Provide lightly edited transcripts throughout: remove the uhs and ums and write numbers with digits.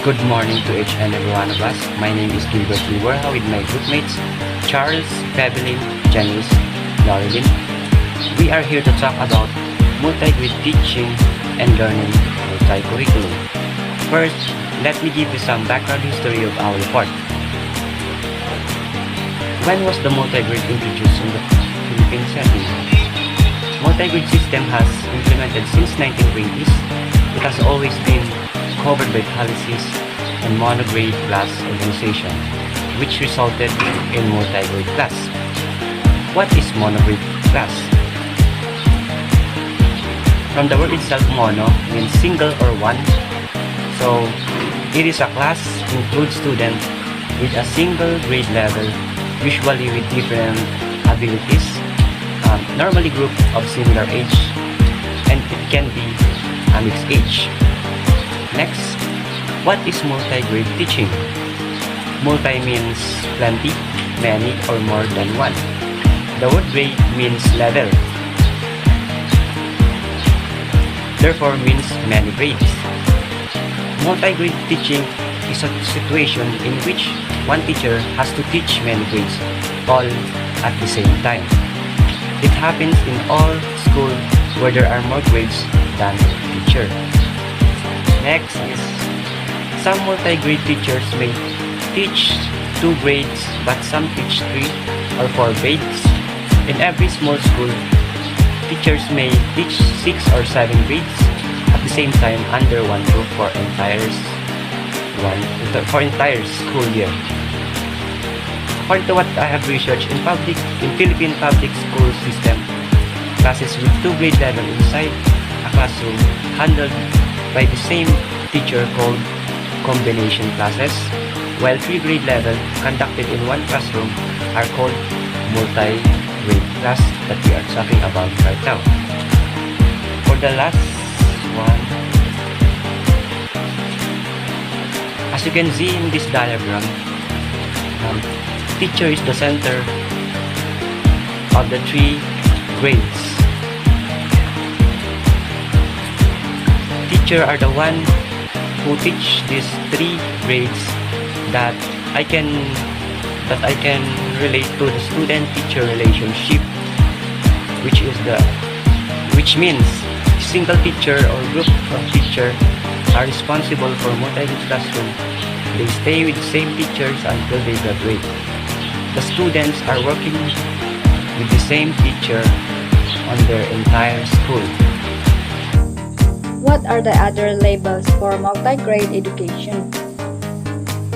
Good morning to each and every one of us. My name is Gilbert Liwerha with my groupmates Charles, Bevelyn, Janice, Laurelyn. We are here to talk about multi-grade teaching and learning multi-curriculum. First, let me give you some background history of our report. When was the multi-grade introduced in the Philippine setting? Multi-grade system has implemented since 1920s. It has always been covered by policies and monograde class organization, which resulted in multi-grade class. What is monograde class? From the word itself, mono means single or one. So it is a class includes students with a single grade level, usually with different abilities, normally group of similar age, and it can be a mixed age. Next, what is multi-grade teaching? Multi means plenty, many, or more than one. The word grade means level, therefore means many grades. Multi-grade teaching is a situation in which one teacher has to teach many grades, all at the same time. It happens in all schools where there are more grades than teacher. Next is, some multi-grade teachers may teach 2 grades but some teach 3 or 4 grades. In every small school, teachers may teach 6 or 7 grades at the same time under one group for entire school year. According to what I have researched, in Philippine public school system, classes with 2 grade level inside a classroom handled by the same teacher called combination classes, while 3 grade level conducted in one classroom are called multi-grade class that we are talking about right now. For the last one, as you can see in this diagram, teacher is the center of the 3 grades. Teacher are the one who teach these 3 grades that I can relate to the student-teacher relationship, which means single teacher or group of teacher are responsible for multi-grade classroom. They stay with the same teachers until they graduate. The students are working with the same teacher on their entire school. What are the other labels for multi-grade education?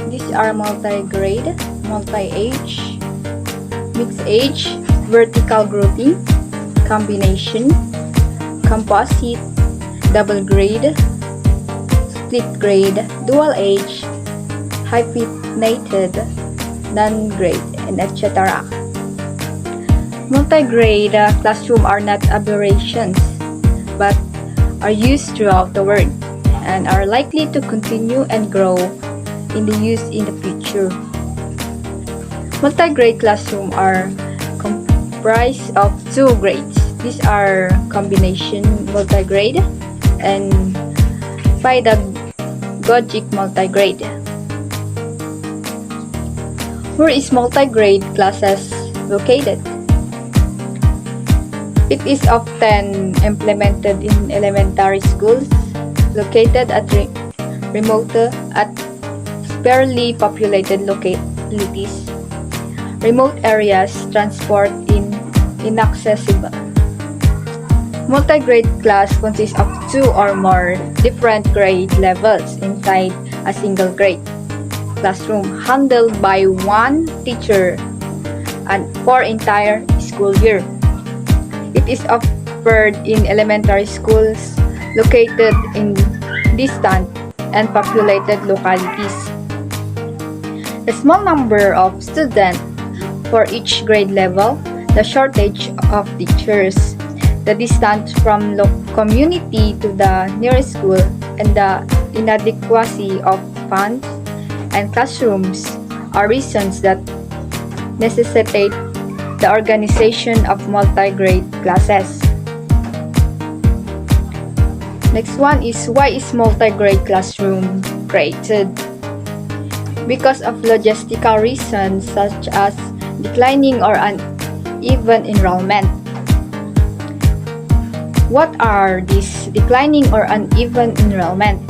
These are multi-grade, multi-age, mixed age, vertical grouping, combination, composite, double grade, split grade, dual age, hyphenated, non-grade, and etc. Multi-grade classrooms are not aberrations, but are used throughout the world and are likely to continue and grow in the use in the future. Multi-grade classrooms are comprised of 2 grades. These are combination multi-grade and pedagogic multi-grade. Where is multi-grade classes located? It is often implemented in elementary schools located at remote at sparsely populated localities, remote areas, transport inaccessible. Multi-grade class consists of 2 or more different grade levels inside a single grade classroom handled by one teacher and for entire school year. It is offered in elementary schools located in distant and populated localities. The small number of students for each grade level, the shortage of teachers, the distance from community to the nearest school, and the inadequacy of funds and classrooms are reasons that necessitate the organization of multi-grade classes. Next one is, why is multi-grade classroom created. Because of logistical reasons such as declining or uneven enrollment. What are these declining or uneven enrollment?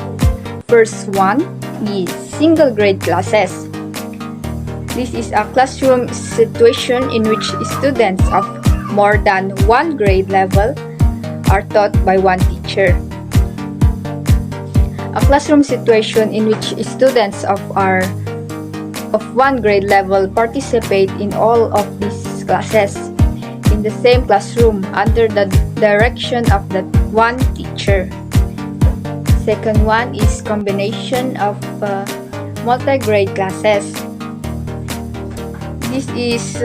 First one is single grade classes. This is a classroom situation in which students of more than one grade level are taught by one teacher. A classroom situation in which students of one grade level participate in all of these classes in the same classroom under the direction of that one teacher. Second one is combination of multi-grade classes. This is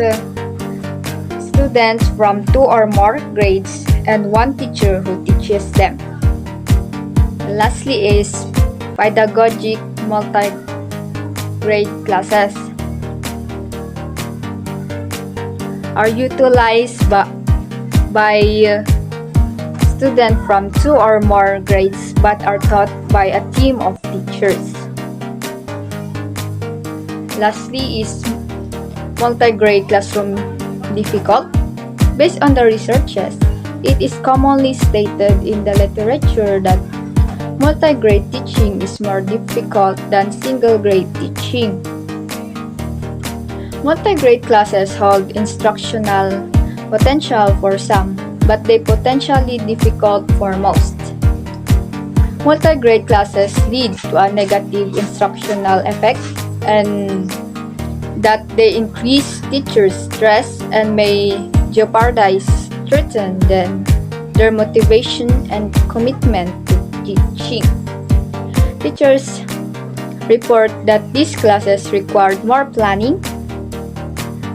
students from 2 or more grades and one teacher who teaches them. Lastly is pedagogic multi-grade classes are utilized by students from 2 or more grades but are taught by a team of teachers. Lastly is multi-grade classroom difficult. Based on the researches, it is commonly stated in the literature that multi-grade teaching is more difficult than single-grade teaching. Multi-grade classes hold instructional potential for some, but they potentially difficult for most. Multi-grade classes lead to a negative instructional effect and that they increase teachers' stress and may jeopardize, threaten their motivation and commitment to teaching. Teachers report that these classes require more planning,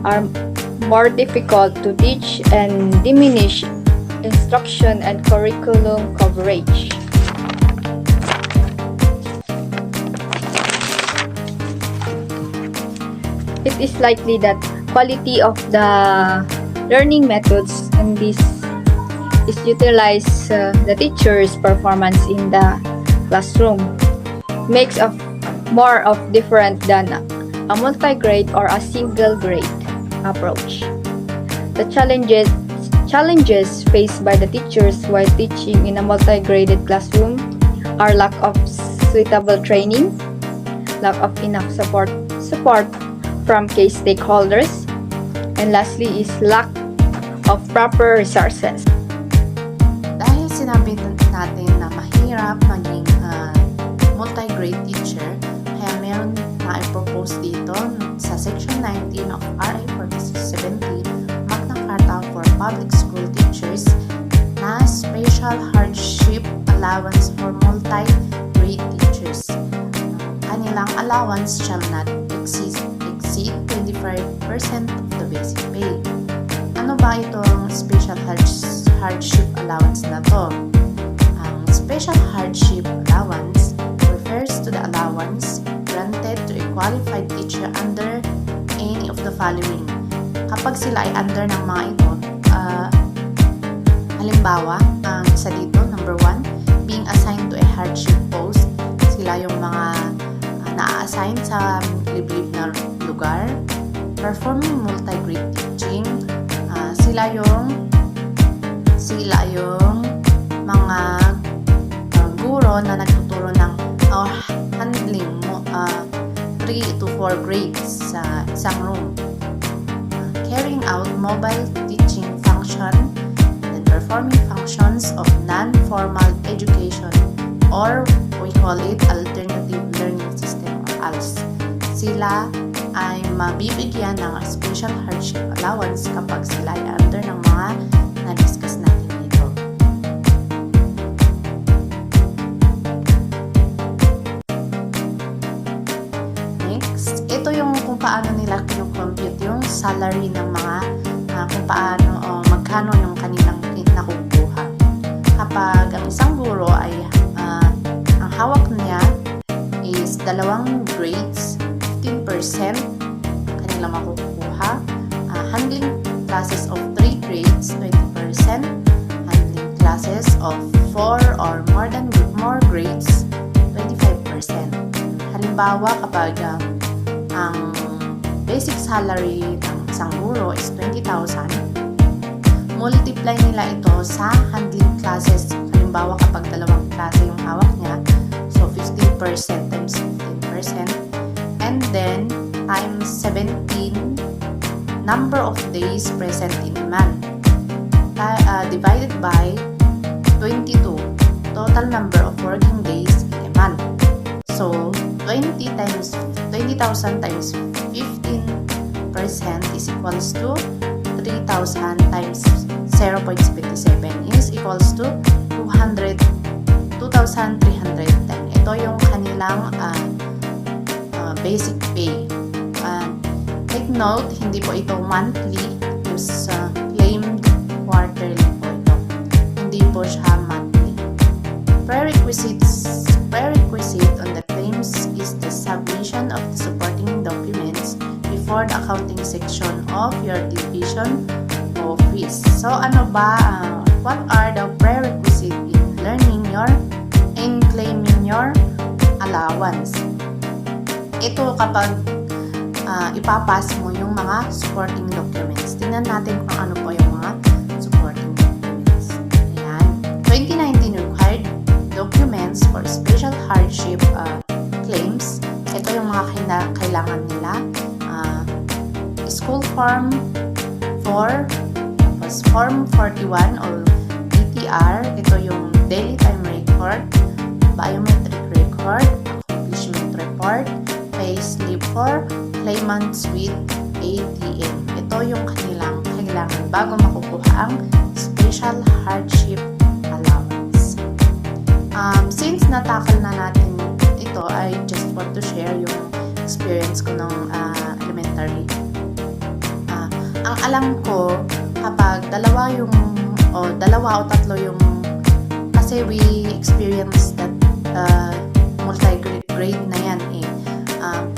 are more difficult to teach, and diminish instruction and curriculum coverage. It is likely that quality of the learning methods in this is utilize the teacher's performance in the classroom makes of more of different than a multi-grade or a single grade approach. The challenges faced by the teachers while teaching in a multi-graded classroom are lack of suitable training, lack of enough support from key stakeholders, and lastly is lack of proper resources. Dahil sinabi natin na mahirap maging multi-grade teacher, kaya meron na i-propose dito sa Section 19 of RA 4670, Magna Carta for Public School Teachers, na Special Hardship Allowance for Multi-Grade Teachers. Kanilang allowance shall not exceed 25% of the basic pay. Ano ba itong Special Hardship Allowance na to? Ang Special Hardship Allowance refers to the allowance granted to a qualified teacher under any of the following. Kapag sila ay under ng mga ito, halimbawa, isa dito, number 1, being assigned to a hardship post. Sila yung mga na-assign sa liblib na lugar. Performing multi-grade teaching, sila yung mga guro na nagtuturo ng handling 3 to 4 grades sa isang room. Carrying out mobile teaching function and performing functions of non-formal education, or we call it alternative learning system or ALS. Sila ay mabibigyan ng special hardship allowance kapag sila ay under ng mga na-discuss natin dito. Next, ito yung kung paano nila kinu-compute yung salary ng mga kung paano o magkano yung kanilang nakukuha. Kapag ang isang guro ay ang hawak niya is 2 grades, 15% kanila makukuha. Handling classes of 3 grades, 20%. Handling classes of 4 or more grades, 25%. halimbawa kapag ang basic salary ng isang guro is 20,000, multiply nila ito sa handling classes. Halimbawa kapag dalawang klase yung hawak niya, so 15% times 15%, and then times 17 number of days present in a month, divided by 22 total number of working days in a month. So 20,000 times 15% is equals to 3,000 times 0.77 is equals to 2,310. Ito yung kanilang basic pay. Take note, hindi po ito monthly, is claimed quarterly po ito. Hindi po siya monthly. Prerequisite on the claims is the submission of the supporting documents before the accounting section of your division office. So ano ba, what are the prerequisites in claiming your allowance? Ito kapag ipapas mo yung mga supporting documents. Tingnan natin kung ano po yung mga supporting documents. Ayan. 2019 required documents for special hardship claims. Ito yung mga kailangan nila. School form 4, tapos form 41 or DTR. Ito yung daily time record, biometric record, accomplishment report, pay slip for claimants with ATM. Ito yung kanilang kailangan bago makukuha ang special hardship allowance. Since natakal na natin ito, I just want to share yung experience ko ng elementary. Ang alam ko, kapag dalawa o tatlo yung, kasi we experienced that multi-grade na yan eh.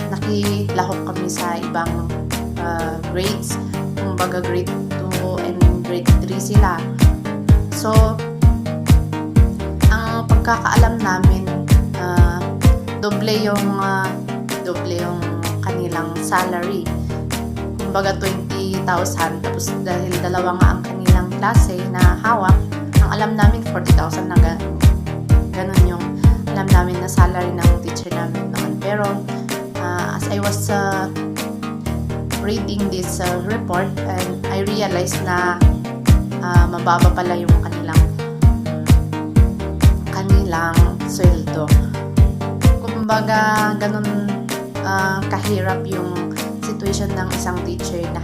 Nakilahok kami sa ibang grades, kumbaga grade 2 and grade 3 sila. So, ang pagkakaalam namin, doble yung kanilang salary. Kumbaga 20,000, tapos dahil dalawa nga ang kanilang klase na hawak, ang alam namin 40,000 na ganun yung alam namin na salary ng teacher namin noon. Pero as I was reading this report, and I realized na mababa pala yung kanilang sweldo. Kumbaga ganun kahirap yung situation ng isang teacher na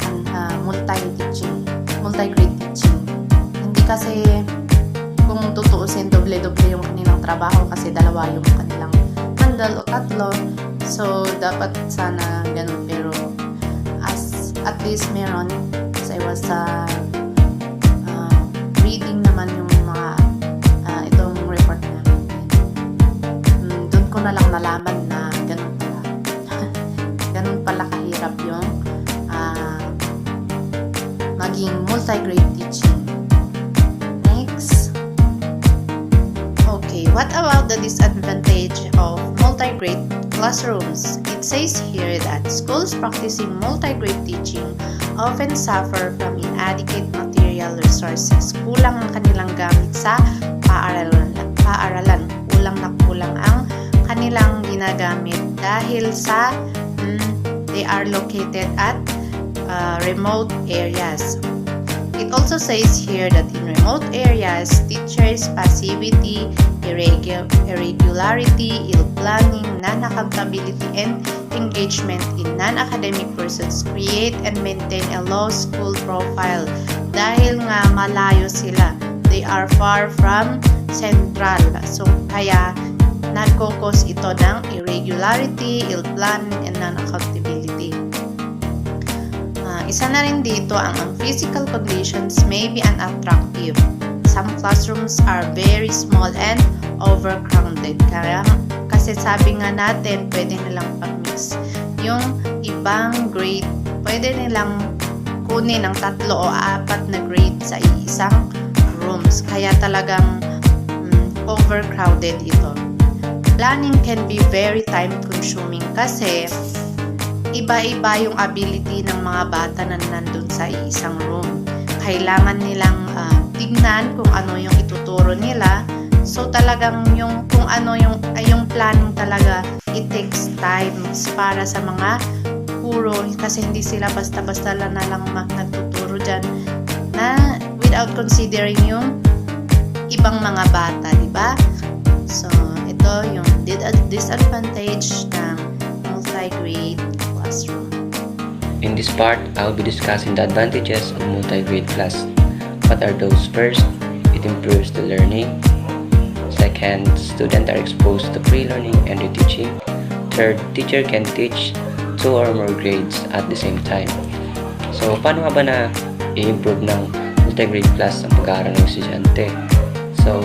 multi-grade teaching. Hindi kasi kung tutuusin doble-doble yung kanilang trabaho kasi dalawa yung kanilang handle o tatlo. So, dapat sana ganun. Pero, at least meron. As I was reading naman yung mga itong report namin. Doon ko na lang nalaman na ganun pala. Ganun pala kahirap yung maging multi-grade teaching. Next. Okay, what about the disadvantage of multi-grade classrooms? It says here that schools practicing multi-grade teaching often suffer from inadequate material resources. Kulang ang kanilang gamit sa paaralan. Kulang na kulang ang kanilang ginagamit dahil sa they are located at remote areas. It also says here that in remote areas, teachers' passivity, irregularity, ill planning, non-accountability, and engagement in non-academic pursuits create and maintain a low school profile. Dahil nga malayo sila, they are far from central. So, kaya nagkukos ito ng irregularity, ill planning, and non-accountability. Isa na rin dito ang physical conditions may be unattractive. Some classrooms are very small and overcrowded. Kasi sabi nga natin, pwede nilang pag-mix. Yung ibang grade, pwede nilang kunin ng 3 o 4 na grade sa isang rooms. Kaya talagang overcrowded ito. planning can be very time consuming kasi iba-iba yung ability ng mga bata na nandun sa isang room. Kailangan nilang tignan kung ano yung ituturo nila. So talagang yung kung ano yung planning talaga, it takes time para sa mga guro kasi hindi sila basta-basta na lang nagtuturo dyan na without considering yung ibang mga bata, di ba? So ito yung disadvantage ng multi-grade classroom. In this part, I'll be discussing the advantages of multi-grade class. What are those? First, it improves the learning. Second, students are exposed to pre-learning and reteaching. Third, teacher can teach 2 or more grades at the same time. So, paano nga ba na i-improve ng multi-grade class ang pag-aaral ng estudyante? So,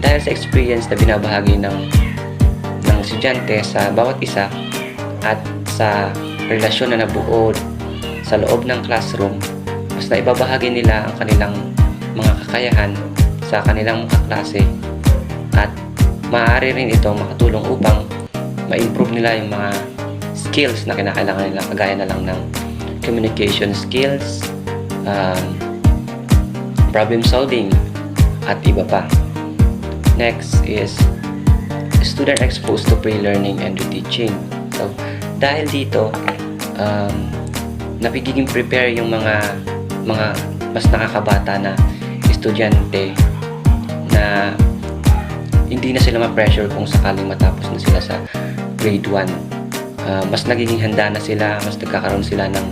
dahil sa experience na binabahagi ng estudyante sa bawat isa at sa relasyon na nabuo sa loob ng classroom, mas naibabahagi nila ang kanilang mga kakayahan sa kanilang mga klase at maaari rin ito makatulong upang ma-improve nila yung mga skills na kinakailangan nila, kagaya na lang ng communication skills, problem solving, at iba pa. Next is student exposed to pre-learning and reteaching. So, dahil dito, napigiging prepare yung mga mas nakakabata na estudyante na hindi na sila ma-pressure kung sakaling matapos na sila sa grade 1. Mas nagiging handa na sila, mas nagkakaroon sila ng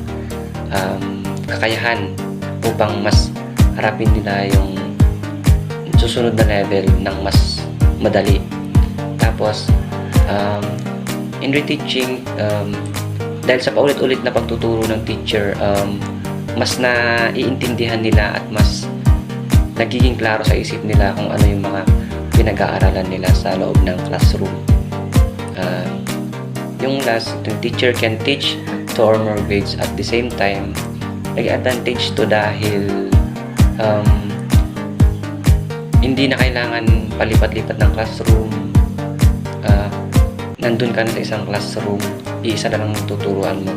kakayahan upang mas harapin nila yung susunod na level ng mas madali. Tapos, in reteaching, dahil sa paulit-ulit na pagtuturo ng teacher, mas naiintindihan nila at mas nagiging klaro sa isip nila kung ano yung mga pinag-aaralan nila sa loob ng classroom. Yung last, the teacher can teach 2 or more grades at the same time. Nag-advantage to dahil hindi na kailangan palipat-lipat ng classroom. Nandun ka na sa isang classroom, iisa na lang tuturuan mo.